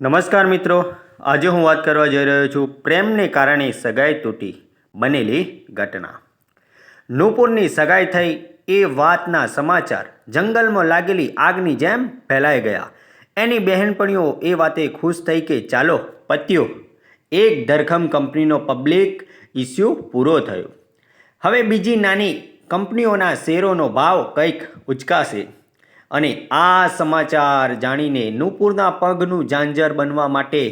નમસ્કાર મિત્રો, આજે હું વાત કરવા જઈ રહ્યો છું પ્રેમને કારણે સગાઈ તૂટી બનેલી ઘટના. નૂપુરની સગાઈ થઈ એ વાતના સમાચાર જંગલમાં લાગેલી આગની જેમ ફેલાઈ ગયા. એની બહેનપણીઓ એ વાતે ખુશ થઈ કે ચાલો પત્યો, એક ધરખમ કંપનીનો પબ્લિક ઇસ્યુ પૂરો થયો. હવે બીજી નાની કંપનીઓના શેરોનો ભાવ કંઈક ઉચકાશે. અને આ સમાચાર જાણીને નૂપુરના પગનું ઝાંઝર બનવા માટે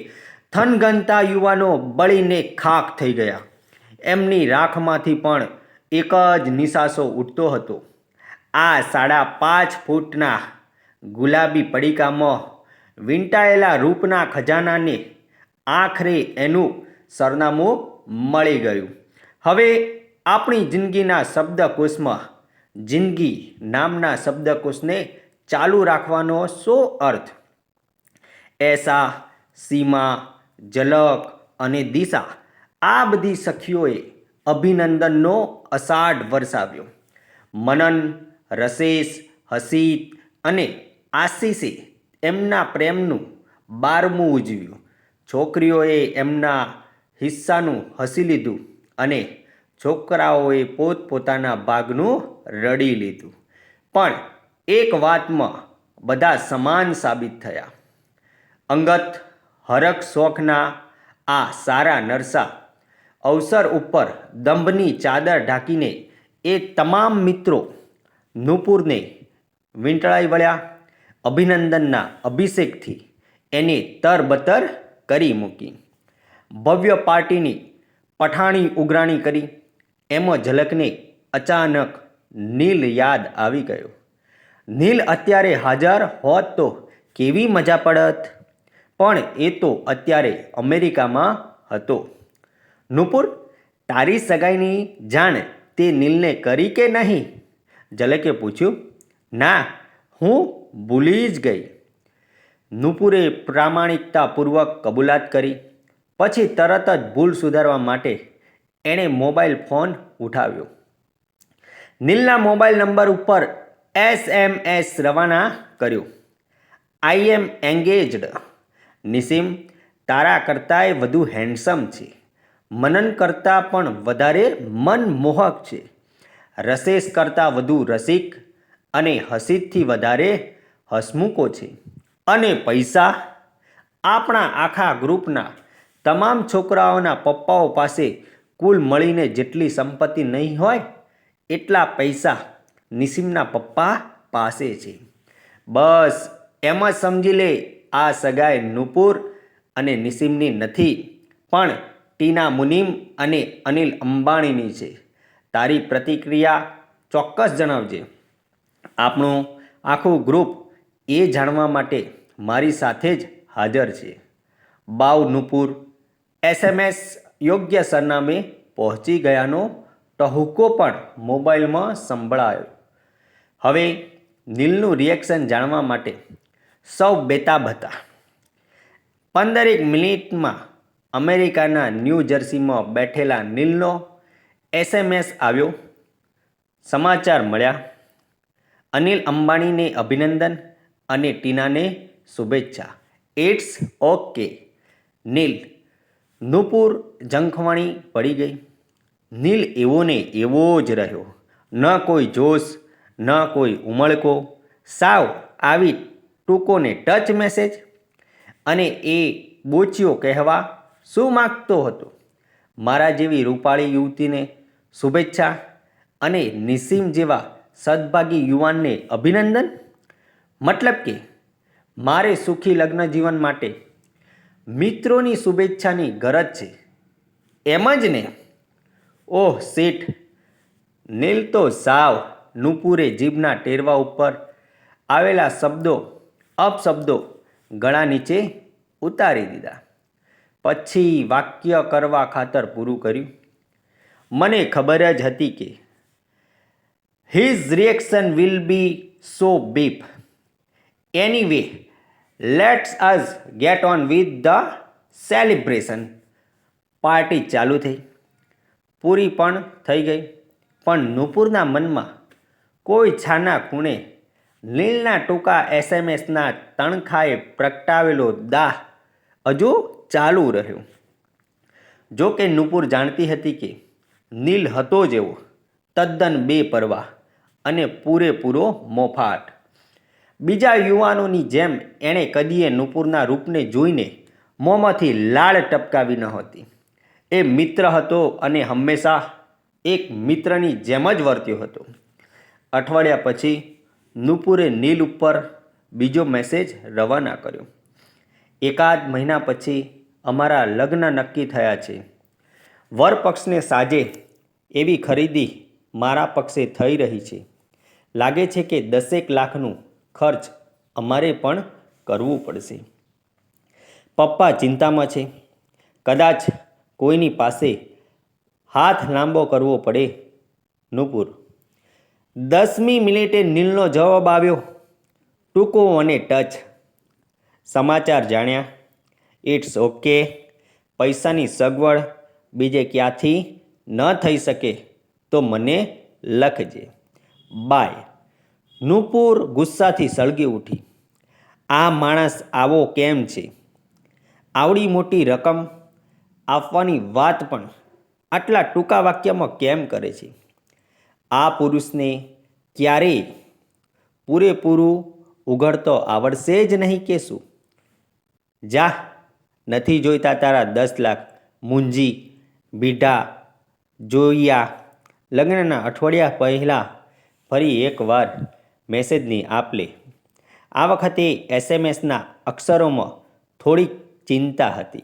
થનગનતા યુવાનો બળીને ખાખ થઈ ગયા. એમની રાખમાંથી પણ એક જ નિશાસો ઉઠતો હતો. આ 5.5 ફૂટના ગુલાબી પડીકામાં વીંટાયેલા રૂપના ખજાનાને આખરે એનું સરનામું મળી ગયું. હવે આપણી જિંદગીના શબ્દકોશમાં જિંદગી નામના શબ્દકોશને ચાલુ રાખવાનો શો અર્થ? એસા, સીમા, ઝલક અને દિશા આ બધી સખીઓએ અભિનંદનનો અષાઢ વરસાવ્યો. મનન, રસેશ, હસીત અને આશીષે એમના પ્રેમનું 12મું ઉજવ્યું. છોકરીઓએ એમના હિસ્સાનું હસી લીધું અને છોકરાઓએ પોતપોતાના ભાગનું રડી લીધું. પણ એક વાતમાં બધા સમાન સાબિત થયા. અંગત હરખ શોખના આ સારા નરસા અવસર ઉપર દંભની ચાદર ઢાંકીને એ તમામ મિત્રો નૂપુરને વીંટળાઈ વળ્યા. અભિનંદનના અભિષેકથી એને તરબતર કરી મૂકી. ભવ્ય પાર્ટીની પઠાણી ઉઘરાણી કરી. એમાં ઝલકને અચાનક નીલ યાદ આવી ગયો. નીલ અત્યારે હાજર હોત તો કેવી મજા પડત, પણ એ તો અત્યારે અમેરિકામાં હતો. નૂપુર, તારી સગાઈની જાણ તે નીલને કરી કે નહીં? ઝલકે પૂછ્યું. ના, હું ભૂલી જ ગઈ. નૂપુરે પ્રામાણિકતાપૂર્વક કબૂલાત કરી. પછી તરત જ ભૂલ સુધારવા માટે એણે મોબાઈલ ફોન ઉઠાવ્યો. નીલના મોબાઈલ નંબર ઉપર SMS રવાના કર્યો. આઈ એમ એંગેજડ. નિસીમ તારા કરતાંય વધુ હેન્ડસમ છે. મનન કરતાં પણ વધારે મનમોહક છે. રસેશ કરતાં વધુ રસિક અને હસીતથી વધારે હસમુખો છે. અને પૈસા? આપણા આખા ગ્રુપના તમામ છોકરાઓના પપ્પાઓ પાસે કુલ મળીને જેટલી સંપત્તિ નહીં હોય એટલા પૈસા નિસીમના પપ્પા પાસે છે. બસ એમ જ સમજી લે આ સગાઈ નૂપુર અને નિસીમની નથી, પણ ટીના મુનીમ અને અનિલ અંબાણીની છે. તારી પ્રતિક્રિયા ચોક્કસ જણાવજે. આપણું આખું ગ્રુપ એ જાણવા માટે મારી સાથે જ હાજર છે. બાવ નૂપુર. SMS યોગ્ય સરનામે પહોંચી ગયાનો ટહુકો પણ મોબાઈલમાં સંભળાયો. હવે નીલનું રિએક્શન જાણવા માટે સૌ બેતાબ હતા. 15 મિનિટમાં અમેરિકાના ન્યૂ જર્સીમાં બેઠેલા નીલનો SMS આવ્યો. સમાચાર મળ્યા. અનિલ અંબાણીને અભિનંદન અને ટીનાને શુભેચ્છા. ઇટ્સ ઓકે નીલ. નૂપુર ઝંખવાણી પડી ગઈ. નીલ એવો ને એવો જ રહ્યો. ન કોઈ જોશ, ન કોઈ ઉમળકો. સાવ આવી ટૂંકો ને ટચ મેસેજ. અને એ બોચિયો કહેવા શું માગતો હતો? મારા જેવી રૂપાળી યુવતીને શુભેચ્છા અને નિસીમ જેવા સદભાગી યુવાનને અભિનંદન. મતલબ કે મારે સુખી લગ્ન જીવન માટે મિત્રોની શુભેચ્છાની ગરજ છે, એમ જ ને? ઓહ શીટ. નીલ તો સાવ. નૂપુરે જીભના ટેરવા ઉપર આવેલા અપશબ્દો ગળા નીચે ઉતારી દીધા. પછી વાક્ય કરવા ખાતર પૂરું કર્યું. મને ખબર જ હતી કે his reaction will be so beep. Anyway let's us gate on with the celebration. Party ચાલુ થઈ. પૂરી પણ થઈ ગઈ. પણ નૂપુરના મનમાં કોઈ છાના ખૂણે નીલના ટૂંકા SMSના તણખાએ પ્રગટાવેલો દાહ હજુ ચાલુ રહ્યું. જો કે નુપુર જાણતી હતી કે નીલ હતો જેવો તદ્દન બેપરવાહ અને પૂરેપૂરો મોફાટ. બીજા યુવાનોની જેમ એણે કદીએ નુપુરના રૂપને જોઈને મોંમાંથી લાળ ટપકાવી નહોતી. એ મિત્ર હતો અને હંમેશા એક મિત્રની જેમ જ વર્ત્યો હતો. અઠવાડિયા પછી નુપુરે નીલ ઉપર બીજો મેસેજ રવાના કર્યો. એકાદ મહિના પછી અમારા લગ્ન નક્કી થયા છે. વરપક્ષને સાજે એવી ખરીદી મારા પક્ષે થઈ રહી છે. લાગે છે કે 10 લાખનું ખર્ચ અમારે પણ કરવું પડશે. પપ્પા ચિંતામાં છે. કદાચ કોઈની પાસે હાથ લાંબો કરવો પડે. નુપુર. 10મી મિનિટે નીલનો જવાબ આવ્યો, ટૂંકો અને ટચ. સમાચાર જાણ્યા. It's okay. પૈસાની સગવડ બીજે ક્યાંથી ન થઈ શકે તો મને લખજે. બાય. નુપુર ગુસ્સાથી સળગી ઉઠી. આ માણસ આવો કેમ છે? આવડી મોટી રકમ આપવાની વાત પણ આટલા ટૂંકા વાક્યમાં કેમ કરે છે? આ પુરુષને ક્યારેય પૂરેપૂરું ઉઘડતો આવડશે જ નહીં કે શું? જા, નથી જોઈતા તારા 10 લાખ. મૂંજી બીઢા જોયા. લગ્નના અઠવાડિયા પહેલાં ફરી એકવાર મેસેજની આપ-લે. આ વખતે એસએમએસના અક્ષરોમાં થોડીક ચિંતા હતી,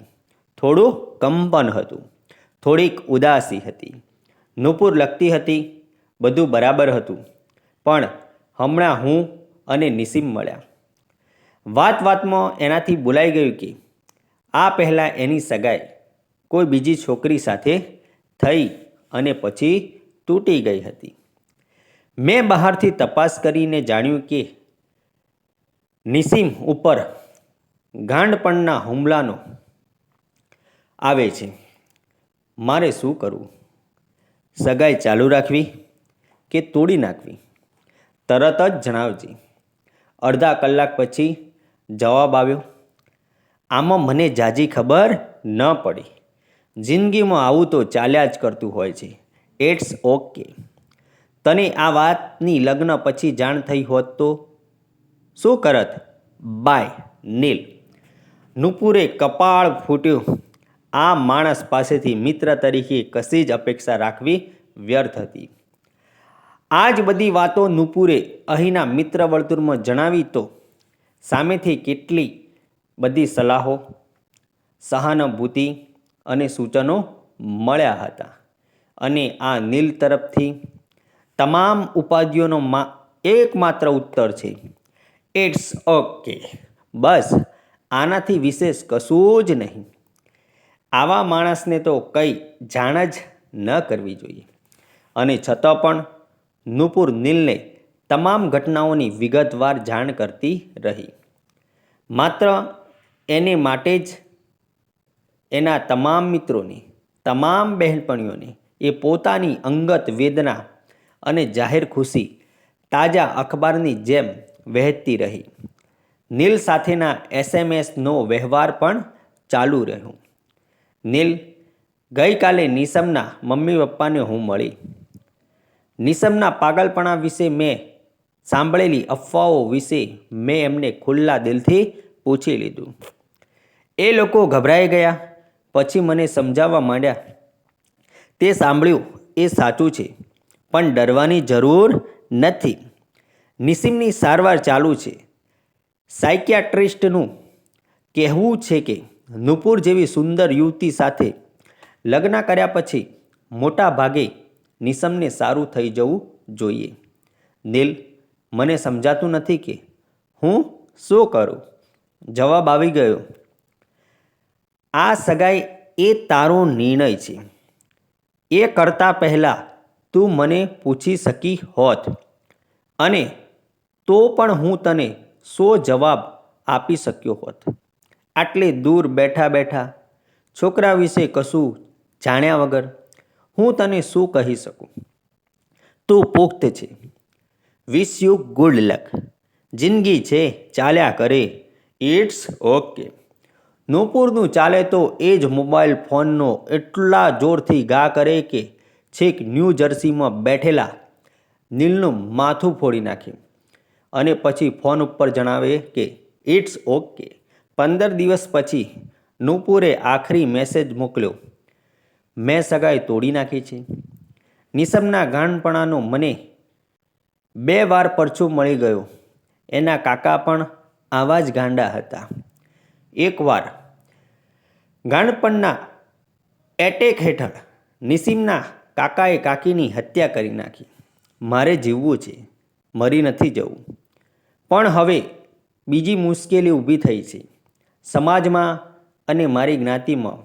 થોડું કંપન હતું, થોડીક ઉદાસી હતી. નુપુર લખતી હતી, બધું બરાબર હતું, પણ હમણાં હું અને નિસીમ મળ્યા. વાતમાં એનાથી બોલાઈ ગયું કે આ પહેલાં એની સગાઈ કોઈ બીજી છોકરી સાથે થઈ અને પછી તૂટી ગઈ હતી. મેં બહારથી તપાસ કરીને જાણ્યું કે નિસીમ ઉપર ગાંડપણના હુમલાનો આવે છે. મારે શું કરવું? સગાઈ ચાલુ રાખવી કે તોડી નાખવી? તરત જ જણાવજે. અડધા કલાક પછી જવાબ આવ્યો, આમાં મને જાજી ખબર ન પડી. જિંદગીમાં આવું તો ચાલ્યા જ કરતું હોય છે. It's okay. તને આ વાતની લગ્ન પછી જાણ થઈ હોત તો શું કરત? બાય, નીલ. નુપુરે કપાળ ફૂટ્યું. આ માણસ પાસેથી મિત્ર તરીકે કશી જ અપેક્ષા રાખવી વ્યર્થ હતી. આ જ બધી વાતો નુપુરે અહીંના મિત્ર વર્તુળમાં જણાવી તો સામેથી કેટલી બધી સલાહો, સહાનુભૂતિ અને સૂચનો મળ્યા હતા. અને આ નીલ તરફથી તમામ ઉપાધિઓનો એકમાત્ર ઉત્તર છે, ઇટ્સ ઓકે. બસ, આનાથી વિશેષ કશું જ નહીં. આવા માણસને તો કંઈ જાણ જ ન કરવી જોઈએ. અને છતાં પણ નુપુર નીલને તમામ ઘટનાઓની વિગતવાર જાણ કરતી રહી. માત્ર એને માટે જ એના તમામ મિત્રોને, તમામ બહેનપણીઓને એ પોતાની અંગત વેદના અને જાહેર ખુશી તાજા અખબારની જેમ વહેતી રહી. નીલ સાથેના એસએમએસનો વ્યવહાર પણ ચાલુ રહ્યો. નીલ, ગઈકાલે નિસમના મમ્મી પપ્પાને હું મળી. નિસમના પાગલપણા વિશે મેં સાંભળેલી અફવાઓ વિશે મેં એમને ખુલ્લા દિલથી પૂછી લીધું. એ લોકો ગભરાઈ ગયા. પછી મને સમજાવવા માંડ્યા, તે સાંભળ્યું એ સાચું છે, પણ ડરવાની જરૂર નથી. નિસીમની સારવાર ચાલુ છે. સાયકિયાટ્રિસ્ટનું કહેવું છે કે નુપુર જેવી સુંદર યુવતી સાથે લગ્ન કર્યા પછી મોટા ભાગે નિસમને સારું થઈ જવું જોઈએ. નીલ, મને સમજાતું નથી કે હું શું કરું. જવાબ આવી ગયો, આ સગાઈ એ તારો નિર્ણય છે. એ કરતાં પહેલાં તું મને પૂછી શકી હોત અને તો પણ હું તને 100 જવાબ આપી શક્યો હોત. આટલે દૂર બેઠા બેઠા છોકરા વિશે કશું જાણ્યા વગર હું તને શું કહી શકું? તું પુખ્ત છે. Wish you good luck. જિંદગી છે, ચાલ્યા કરે. It's okay. નૂપુરનું ચાલે તો એ જ મોબાઈલ ફોનનો એટલા જોરથી ઘા કરે કે છેક ન્યૂ જર્સીમાં બેઠેલા નીલનું માથું ફોડી નાખ્યું અને પછી ફોન ઉપર જણાવે કે ઇટ્સ ઓકે. 15 દિવસ પછી નૂપુરે આખરી મેસેજ મોકલ્યો, મેં સગાઈ તોડી નાખી છે. નિસમના ગાંડપણાનો મને 2 વાર પરચો મળી ગયો. એના કાકા પણ આવા જ ગાંડા હતા. એકવાર ગાંડપણના એટેક હેઠળ નિસીમના કાકાએ કાકીની હત્યા કરી નાખી. મારે જીવવું છે, મરી નથી જવું. પણ હવે બીજી મુશ્કેલી ઊભી થઈ છે. સમાજમાં અને મારી જ્ઞાતિમાં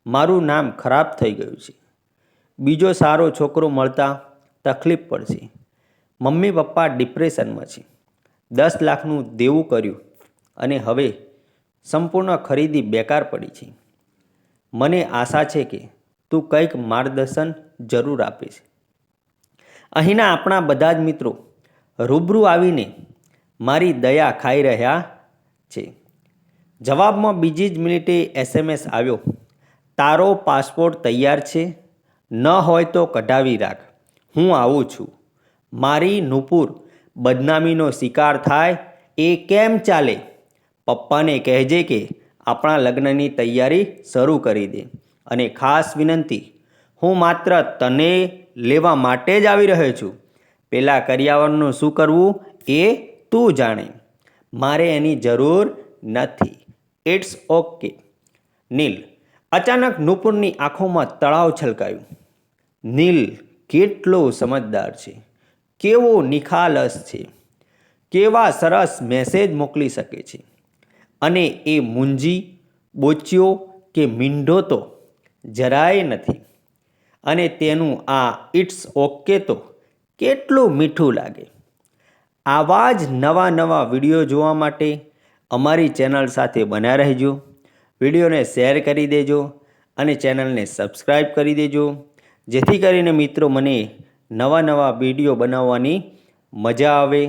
મારું નામ ખરાબ થઈ ગયું છે. બીજો સારો છોકરો મળતા તકલીફ પડશે. મમ્મી પપ્પા ડિપ્રેશનમાં છે. 10 લાખનું દેવું કર્યું અને હવે સંપૂર્ણ ખરીદી બેકાર પડી છે. મને આશા છે કે તું કંઈક માર્ગદર્શન જરૂર આપીશ. અહીંના આપણા બધા જ મિત્રો રૂબરૂ આવીને મારી દયા ખાઈ રહ્યા છે. જવાબમાં બીજી જ મિનિટે SMS આવ્યો, તારો પાસપોર્ટ તૈયાર છે, ન હોય તો કઢાવી રાખ, હું આવું છું. મારી નૂપુર બદનામીનો શિકાર થાય એ કેમ ચાલે? પપ્પાને કહેજે કે આપણા લગ્નની તૈયારી શરૂ કરી દે. અને ખાસ વિનંતી, હું માત્ર તને લેવા માટે જ આવી રહ્યો છું. પેલા કરિયાવરનું શું કરવું એ તું જાણે. મારે એની જરૂર નથી. It's okay. નીલ. અચાનક નૂપુરની આંખોમાં તળાવ છલકાયું. નીલ કેટલો સમજદાર છે, કેવો નિખાલસ છે, કેવા સરસ મેસેજ મોકલી શકે છે. અને એ મૂંજી, બોચ્યો કે મીંઢો તો જરાય નથી. અને તેનું આ ઇટ્સ ઓકે તો કેટલું મીઠું લાગે. આવા જ નવા વિડીયો જોવા માટે અમારી ચેનલ સાથે બન્યા રહેજો. વિડીયોને શેર કરી દેજો અને ચેનલને સબસ્ક્રાઈબ કરી દેજો, જેથી કરીને મિત્રો મને નવા વિડીયો બનાવવાની મજા આવે.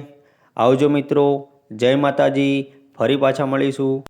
આવજો મિત્રો. જય માતાજી. ફરી પાછા મળીશું.